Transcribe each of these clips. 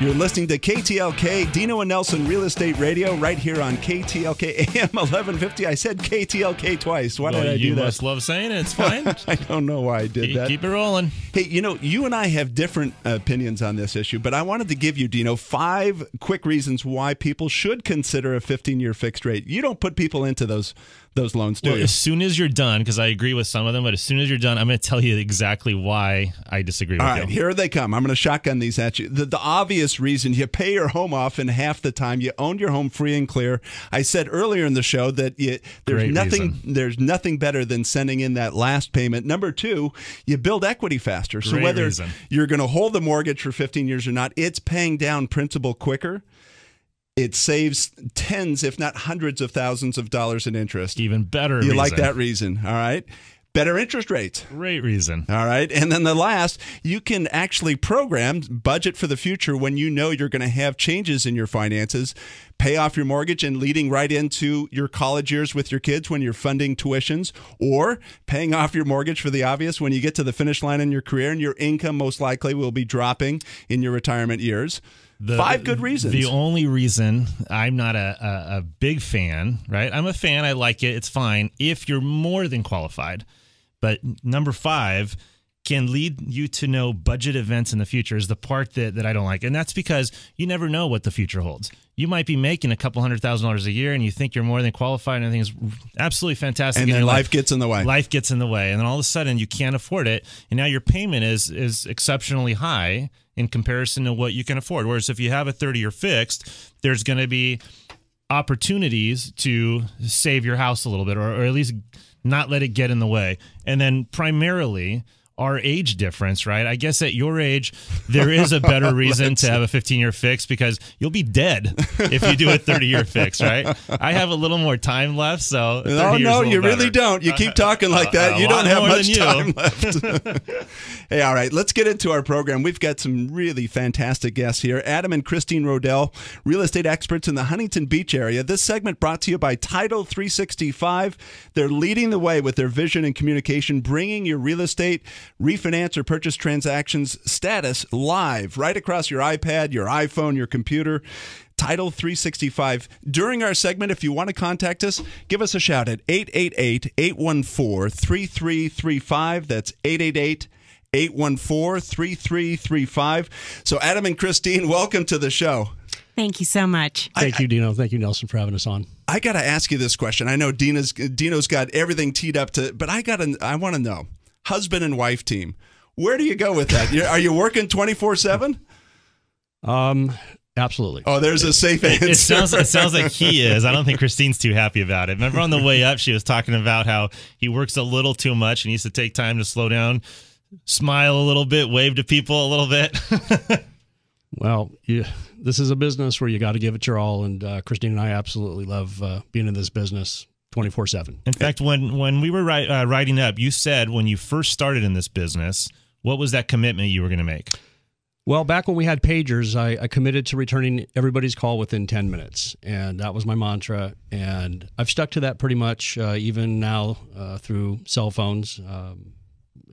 You're listening to KTLK, Dino and Nelson Real Estate Radio, right here on KTLK AM 1150. I said KTLK twice. Why did I do that? You must love saying it. It's fine. I don't know why I did that. Keep it rolling. Hey, you and I have different opinions on this issue, but I wanted to give you, Dino, 5 quick reasons why people should consider a 15-year fixed rate. You don't put people into those loans, do you? As soon as you're done, because I agree with some of them, but as soon as you're done, I'm going to tell you exactly why I disagree with you. All right, here they come. I'm going to shotgun these at you. The obvious reason: you pay your home off in half the time. You own your home free and clear. I said earlier in the show that there's nothing better than sending in that last payment. Number 2, you build equity faster. So whether you're going to hold the mortgage for 15 years or not, it's paying down principal quicker. It saves tens, if not hundreds of thousands of dollars in interest. Even better reason. You like that reason, all right? Better interest rates. Great reason. All right. And then the last, you can actually budget for the future when you know you're going to have changes in your finances, pay off your mortgage and leading right into your college years with your kids when you're funding tuitions, or paying off your mortgage for the obvious when you get to the finish line in your career and your income most likely will be dropping in your retirement years. 5 good reasons. The only reason I'm not a big fan, right? I'm a fan. I like it. It's fine if you're more than qualified. But number 5 can lead you to know budget events in the future is the part that I don't like. And that's because you never know what the future holds. You might be making a couple $100,000 a year and you think you're more than qualified and everything is absolutely fantastic. And then life gets in the way. Life gets in the way. And then all of a sudden you can't afford it. And now your payment is exceptionally high in comparison to what you can afford. Whereas if you have a 30-year fixed, there's going to be opportunities to save your house a little bit or at least not let it get in the way. And then primarily our age difference, right? I guess at your age, there is a better reason to have a 15-year fix because you'll be dead if you do a 30-year fix, right? I have a little more time left, so no, you really don't. You keep talking like that. You don't have much time left. Hey, all right, let's get into our program. We've got some really fantastic guests here. Adam and Christine Rodell, real estate experts in the Huntington Beach area. This segment brought to you by Title 365. They're leading the way with their vision and communication, bringing your real estate refinance or purchase transactions status live right across your iPad, your iPhone, your computer. Title 365. During our segment, if you want to contact us, give us a shout at 888-814-3335. That's 888-814-3335. So Adam and Christine, welcome to the show. Thank you so much. Thank you, Dino. Thank you, Nelson, for having us on. I got to ask you this question. I know Dino's got everything teed up but I want to know. Husband and wife team. Where do you go with that? Are you working 24/7? Absolutely. Oh, there's a safe answer. It sounds like he is. I don't think Christine's too happy about it. Remember on the way up, she was talking about how he works a little too much and he needs to take time to slow down, smile a little bit, wave to people a little bit. Well, this is a business where you got to give it your all, and Christine and I absolutely love being in this business 24/7. In fact, when we were writing up, you said when you first started in this business, what was that commitment you were going to make? Well, back when we had pagers, I committed to returning everybody's call within 10 minutes, and that was my mantra, and I've stuck to that pretty much even now through cell phones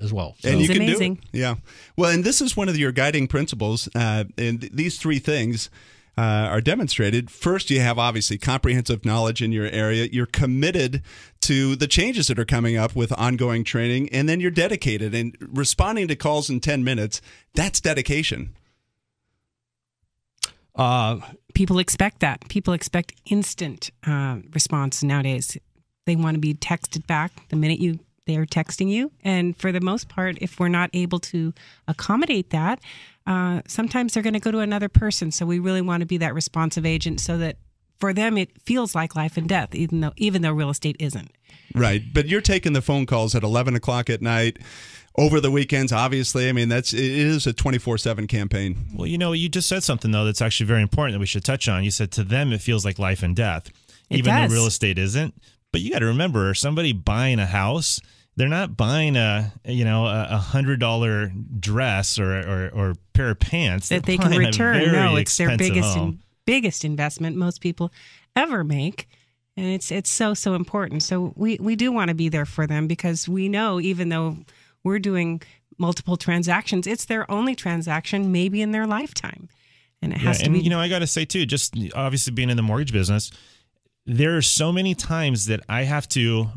as well. So. And you can amazing. do it. Yeah. Well, and this is one of your guiding principles, and these 3 things are demonstrated. First, you have obviously comprehensive knowledge in your area. You're committed to the changes that are coming up with ongoing training, and then you're dedicated. And responding to calls in 10 minutes, that's dedication. People expect that. People expect instant response nowadays. They want to be texted back the minute they are texting you. And for the most part, if we're not able to accommodate that, sometimes they're going to go to another person. So we really want to be that responsive agent so that for them it feels like life and death, even though real estate isn't. Right. But you're taking the phone calls at 11 o'clock at night, over the weekends, obviously. I mean, it is a 24/7 campaign. Well, you just said something, though, that's actually very important that we should touch on. You said to them it feels like life and death, even though real estate isn't. But you got to remember, somebody buying a house, they're not buying a $100 dress or pair of pants that they can return. No, it's their biggest investment most people ever make, and it's so important. So we do want to be there for them because we know even though we're doing multiple transactions, it's their only transaction maybe in their lifetime. And it has to be. I got to say too, just obviously being in the mortgage business, there are so many times that I have to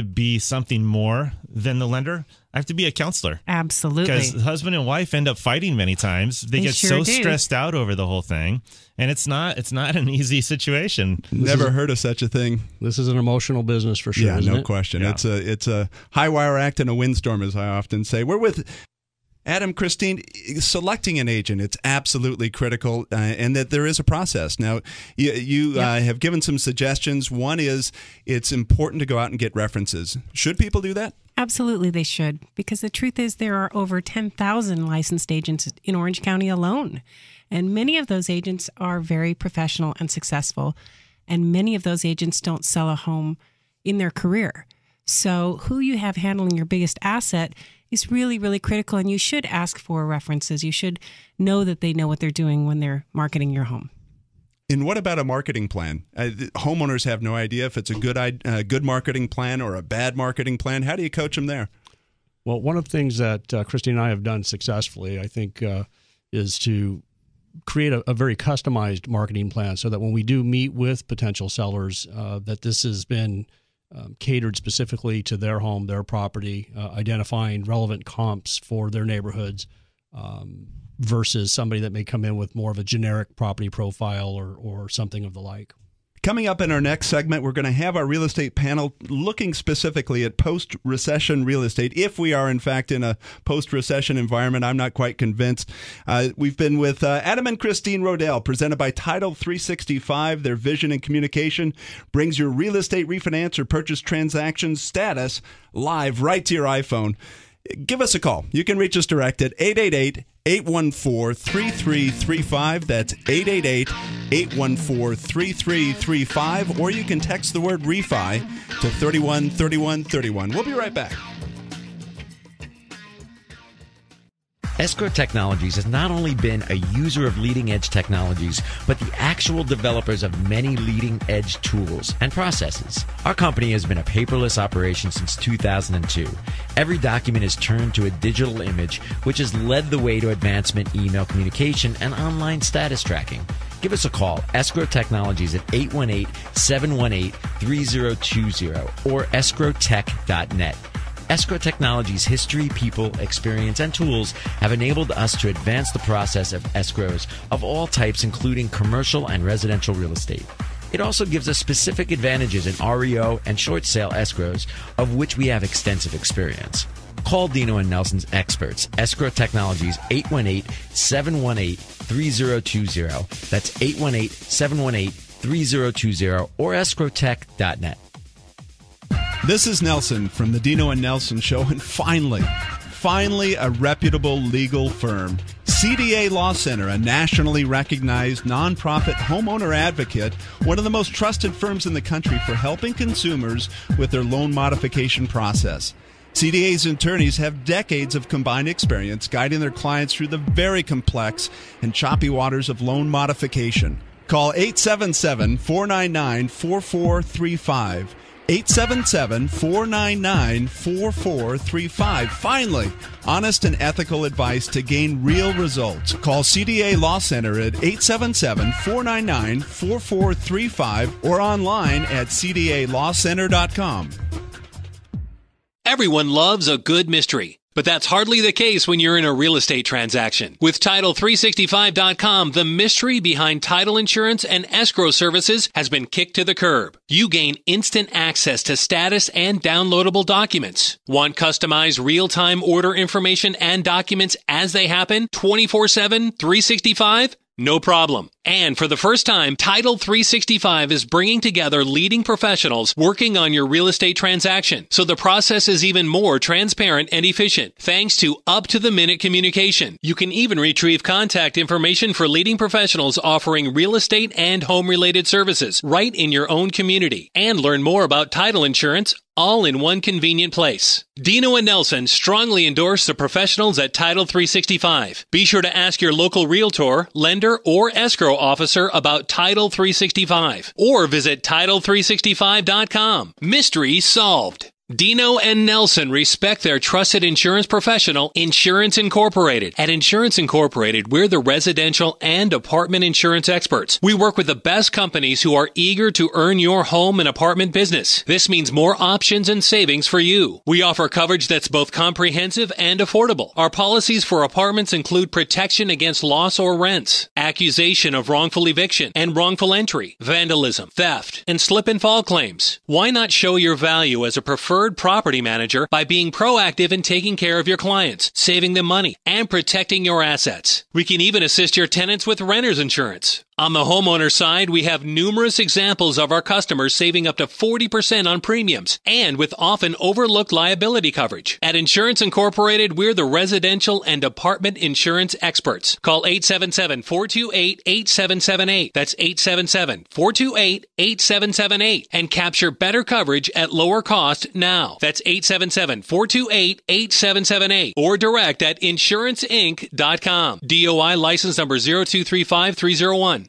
be something more than the lender. I have to be a counselor. Absolutely. Because husband and wife end up fighting many times. They get sure so do. stressed out over the whole thing. And it's not an easy situation. Never heard of such a thing. This is an emotional business for sure. Yeah, isn't no it? question. Yeah. It's a high wire act and a windstorm, as I often say. We're with Adam, Christine. Selecting an agent, it's absolutely critical, and that there is a process. Now, you have given some suggestions. One is it's important to go out and get references. Should people do that? Absolutely, they should. Because the truth is there are over 10,000 licensed agents in Orange County alone. And many of those agents are very professional and successful. And many of those agents don't sell a home in their career. So who you have handling your biggest asset is really, really critical. And you should ask for references. You should know that they know what they're doing when they're marketing your home. And what about a marketing plan? Homeowners have no idea if it's a good marketing plan or a bad marketing plan. How do you coach them there? Well, one of the things that Christine and I have done successfully, I think, is to create a very customized marketing plan so that when we do meet with potential sellers, that this has been catered specifically to their home, their property, identifying relevant comps for their neighborhoods, versus somebody that may come in with more of a generic property profile or something of the like. Coming up in our next segment, we're going to have our real estate panel looking specifically at post-recession real estate. If we are, in fact, in a post-recession environment, I'm not quite convinced. We've been with Adam and Christine Rodell, presented by Title 365. Their vision and communication brings your real estate refinance or purchase transaction status live right to your iPhone. Give us a call. You can reach us direct at 888-814-3335. That's 888-814-3335. Or you can text the word refi to 313131. We'll be right back. Escrow Technologies has not only been a user of leading-edge technologies, but the actual developers of many leading-edge tools and processes. Our company has been a paperless operation since 2002. Every document is turned to a digital image, which has led the way to advancement email communication and online status tracking. Give us a call, Escrow Technologies, at 818-718-3020 or escrowtech.net. Escrow Technologies' history, people, experience, and tools have enabled us to advance the process of escrows of all types, including commercial and residential real estate. It also gives us specific advantages in REO and short sale escrows, of which we have extensive experience. Call Dino and Nelson's experts, Escrow Technologies, 818-718-3020. That's 818-718-3020 or escrowtech.net. This is Nelson from the Dino and Nelson Show, and finally, a reputable legal firm. CDA Law Center, a nationally recognized nonprofit homeowner advocate, one of the most trusted firms in the country for helping consumers with their loan modification process. CDA's attorneys have decades of combined experience guiding their clients through the very complex and choppy waters of loan modification. Call 877-499-4435. 877-499-4435. Finally, honest and ethical advice to gain real results. Call CDA Law Center at 877-499-4435 or online at cdalawcenter.com. Everyone loves a good mystery. But that's hardly the case when you're in a real estate transaction. With Title365.com, the mystery behind title insurance and escrow services has been kicked to the curb. You gain instant access to status and downloadable documents. Want customized real-time order information and documents as they happen 24/7, 365? No problem. And for the first time, Title 365 is bringing together leading professionals working on your real estate transaction. So the process is even more transparent and efficient, thanks to up-to-the-minute communication. You can even retrieve contact information for leading professionals offering real estate and home-related services right in your own community. And learn more about title insurance all in one convenient place. Dino and Nelson strongly endorse the professionals at Title 365. Be sure to ask your local realtor, lender, or escrow officer about Title 365 or visit Title365.com. Mystery solved. Dino and Nelson respect their trusted insurance professional, Insurance Incorporated. At Insurance Incorporated, we're the residential and apartment insurance experts. We work with the best companies who are eager to earn your home and apartment business. This means more options and savings for you. We offer coverage that's both comprehensive and affordable. Our policies for apartments include protection against loss or rents, accusation of wrongful eviction and wrongful entry, vandalism, theft, and slip and fall claims. Why not show your value as a preferred property manager by being proactive in taking care of your clients, saving them money, and protecting your assets? We can even assist your tenants with renter's insurance. On the homeowner side, we have numerous examples of our customers saving up to 40% on premiums and with often overlooked liability coverage. At Insurance Incorporated, we're the residential and apartment insurance experts. Call 877-428-8778. That's 877-428-8778 and capture better coverage at lower cost now. That's 877-428-8778 or direct at insuranceinc.com. DOI license number 0235301.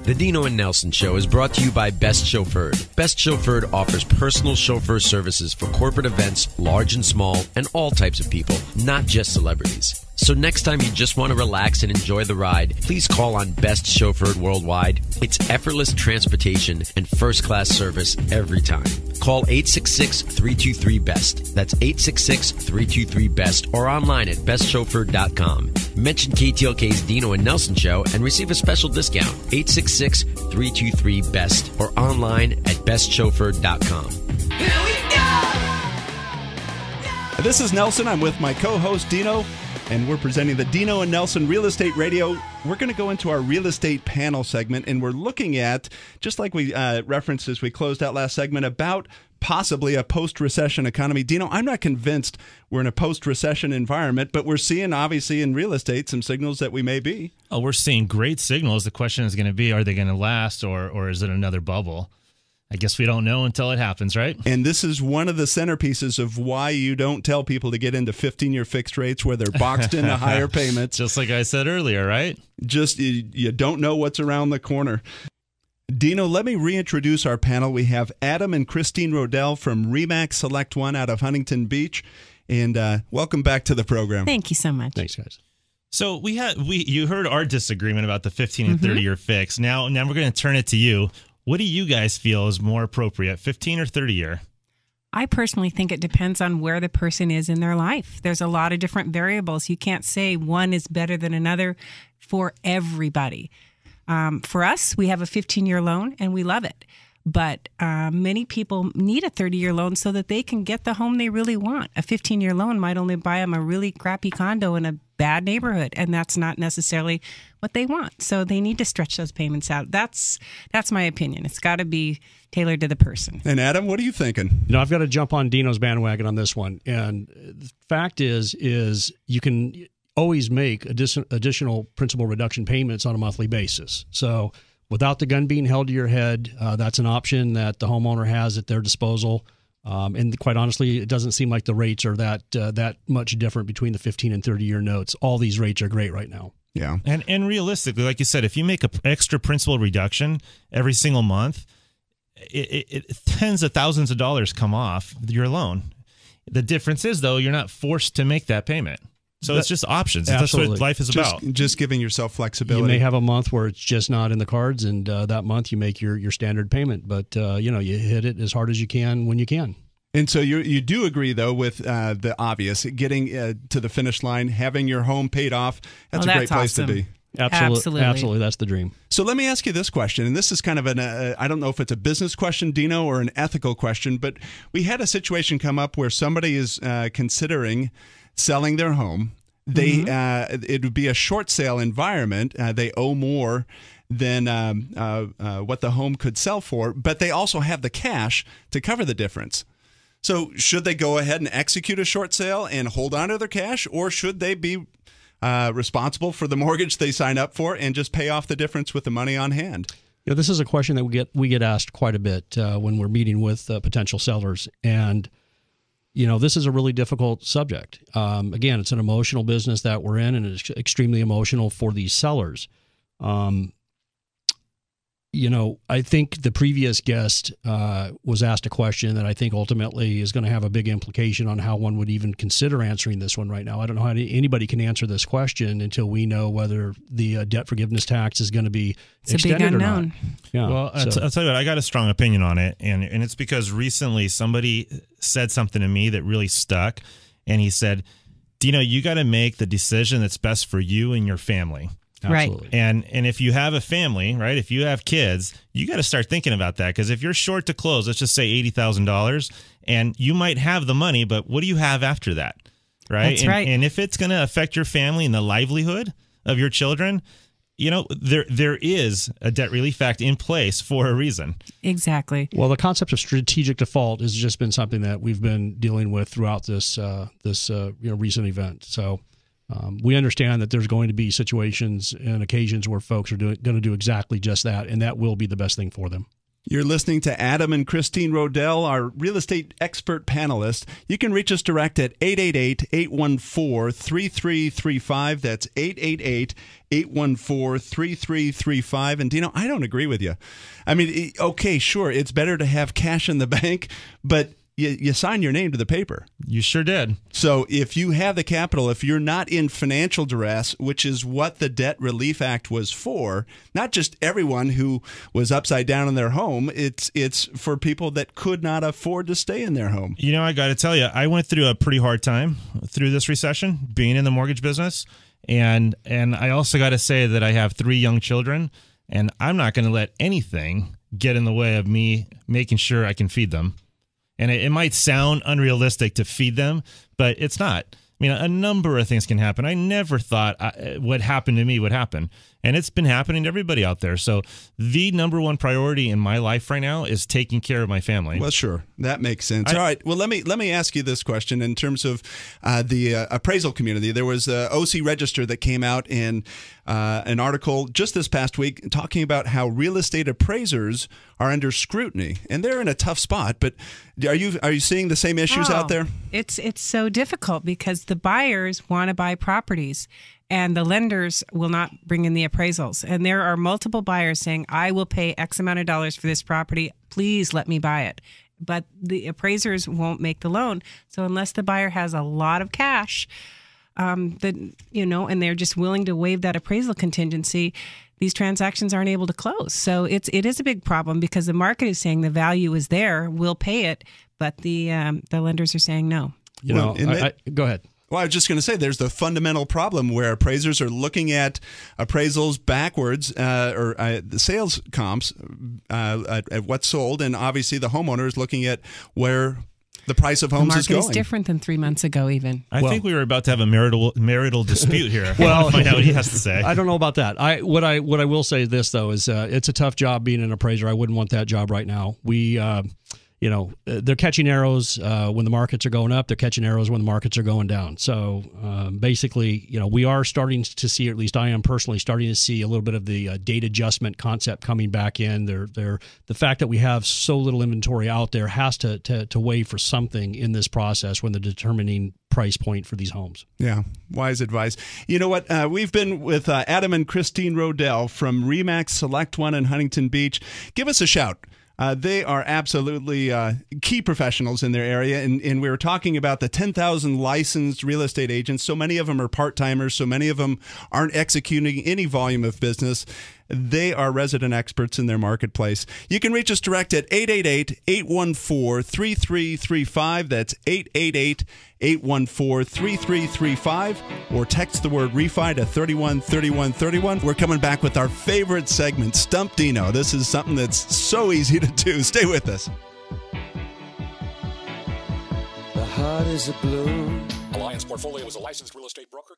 The Dino and Nelson Show is brought to you by Best Chauffeured. Best Chauffeured offers personal chauffeur services for corporate events, large and small, and all types of people, not just celebrities. So next time you just want to relax and enjoy the ride, please call on Best Chauffeured Worldwide. It's effortless transportation and first-class service every time. Call 866-323-BEST. That's 866-323-BEST or online at bestchauffeured.com. Mention KTLK's Dino and Nelson Show and receive a special discount. 866-323-BEST or online at bestchauffeured.com. Here we go! This is Nelson. I'm with my co-host Dino, and we're presenting the Dino and Nelson Real Estate Radio. We're going to go into our real estate panel segment, and we're looking at, just like we referenced as we closed out last segment, about possibly a post-recession economy. Dino, I'm not convinced we're in a post-recession environment, but we're seeing, obviously, in real estate, some signals that we may be. Oh, we're seeing great signals. The question is going to be, are they going to last, or is it another bubble? I guess we don't know until it happens, right? And this is one of the centerpieces of why you don't tell people to get into 15-year fixed rates where they're boxed into higher payments. Just like I said earlier, right? Just you don't know what's around the corner. Dino, let me reintroduce our panel. We have Adam and Christine Rodell from RE/MAX Select One out of Huntington Beach. And welcome back to the program. Thank you so much. Thanks, guys. So you heard our disagreement about the 15 and 30-year fix. Now we're going to turn it to you. What do you guys feel is more appropriate, 15 or 30-year? I personally think it depends on where the person is in their life. There's a lot of different variables. You can't say one is better than another for everybody. For us, we have a 15-year loan, and we love it. But many people need a 30-year loan so that they can get the home they really want. A 15-year loan might only buy them a really crappy condo in a bad neighborhood, and that's not necessarily what they want. So they need to stretch those payments out. That's my opinion. It's got to be tailored to the person. And Adam, what are you thinking? I've got to jump on Dino's bandwagon on this one. And the fact is you can always make additional principal reduction payments on a monthly basis. So without the gun being held to your head, that's an option that the homeowner has at their disposal. And quite honestly, it doesn't seem like the rates are that much different between the 15 and 30-year notes. All these rates are great right now. Yeah. And realistically, like you said, if you make an extra principal reduction every single month, it tens of thousands of dollars come off your loan. The difference is, though, you're not forced to make that payment. So it's just options. Absolutely. That's what life is about. Just giving yourself flexibility. You may have a month where it's just not in the cards, and that month you make your standard payment. But, you hit it as hard as you can when you can. And so you do agree, though, with the obvious, getting to the finish line, having your home paid off. That's a great place to be. Absolutely. That's the dream. So let me ask you this question, and this is kind of I don't know if it's a business question, Dino, or an ethical question, but we had a situation come up where somebody is considering selling their home. They it would be a short sale environment. They owe more than what the home could sell for, but they also have the cash to cover the difference. So should they go ahead and execute a short sale and hold on to their cash, or should they be responsible for the mortgage they sign up for and just pay off the difference with the money on hand? This is a question that we get asked quite a bit when we're meeting with potential sellers, and this is a really difficult subject. Again, it's an emotional business that we're in, and it's extremely emotional for these sellers. I think the previous guest was asked a question that I think ultimately is going to have a big implication on how one would even consider answering this one right now. I don't know how anybody can answer this question until we know whether the debt forgiveness tax is going to be extended a big or not. unknown. Yeah, well, I'll tell you what, I got a strong opinion on it, and it's because recently somebody said something to me that really stuck, and he said, Dino, you got to make the decision that's best for you and your family. Absolutely. Right. And if you have a family, right, if you have kids, you got to start thinking about that, because if you're short to close, let's just say $80,000, and you might have the money, but what do you have after that, right? That's right. And if it's going to affect your family and the livelihood of your children, there is a debt relief act in place for a reason. Exactly. Well, the concept of strategic default has just been something that we've been dealing with throughout this recent event. So we understand that there's going to be situations and occasions where folks are going to do exactly just that, and that will be the best thing for them. You're listening to Adam and Christine Rodell, our real estate expert panelists. You can reach us direct at 888-814-3335. That's 888-814-3335. And Dino, I don't agree with you. I mean, okay, sure, it's better to have cash in the bank, but you sign your name to the paper. You sure did. So if you have the capital, if you're not in financial duress, which is what the Debt Relief Act was for, not just everyone who was upside down in their home, it's for people that could not afford to stay in their home. I got to tell you, I went through a pretty hard time through this recession, being in the mortgage business. And I also got to say that I have 3 young children, and I'm not going to let anything get in the way of me making sure I can feed them. And it might sound unrealistic to feed them, but it's not. I mean, a number of things can happen. I never thought what happened to me would happen. And it's been happening to everybody out there. So the number one priority in my life right now is taking care of my family. Well, sure. That makes sense. All right. Well, let me ask you this question in terms of the appraisal community. There was a OC Register that came out in an article just this past week talking about how real estate appraisers are under scrutiny, and they're in a tough spot. But are you seeing the same issues out there? It's so difficult because the buyers want to buy properties, and the lenders will not bring in the appraisals. And there are multiple buyers saying, I will pay X amount of dollars for this property. Please let me buy it. But the appraisers won't make the loan. So unless the buyer has a lot of cash, and they're just willing to waive that appraisal contingency, these transactions aren't able to close. So it is a big problem because the market is saying the value is there, we'll pay it, but the lenders are saying no. Go ahead. Well, I was just going to say there's the fundamental problem where appraisers are looking at appraisals backwards or the sales comps at what's sold, and obviously the homeowner is looking at where the price of homes is going. The market is different than 3 months ago even. I think we were about to have a marital dispute here. Well, find out what he has to say. I don't know about that. What I will say is this, though, is it's a tough job being an appraiser. I wouldn't want that job right now. They're catching arrows when the markets are going up. They're catching arrows when the markets are going down. So basically, we are starting to see, or at least I am personally starting to see a little bit of the date adjustment concept coming back in. The fact that we have so little inventory out there has to weigh for something in this process when they're determining price point for these homes. Yeah, wise advice. You know what? We've been with Adam and Christine Rodell from RE/MAX Select One in Huntington Beach. Give us a shout. They are absolutely key professionals in their area, and we were talking about the 10,000 licensed real estate agents. So many of them are part-timers, so many of them aren't executing any volume of business. They are resident experts in their marketplace. You can reach us direct at 888-814-3335. That's 888-814-3335. Or text the word refi to 313131. We're coming back with our favorite segment, Stump Dino. This is something that's so easy to do. Stay with us. The heart is a blue. Alliance Portfolio is a licensed real estate broker.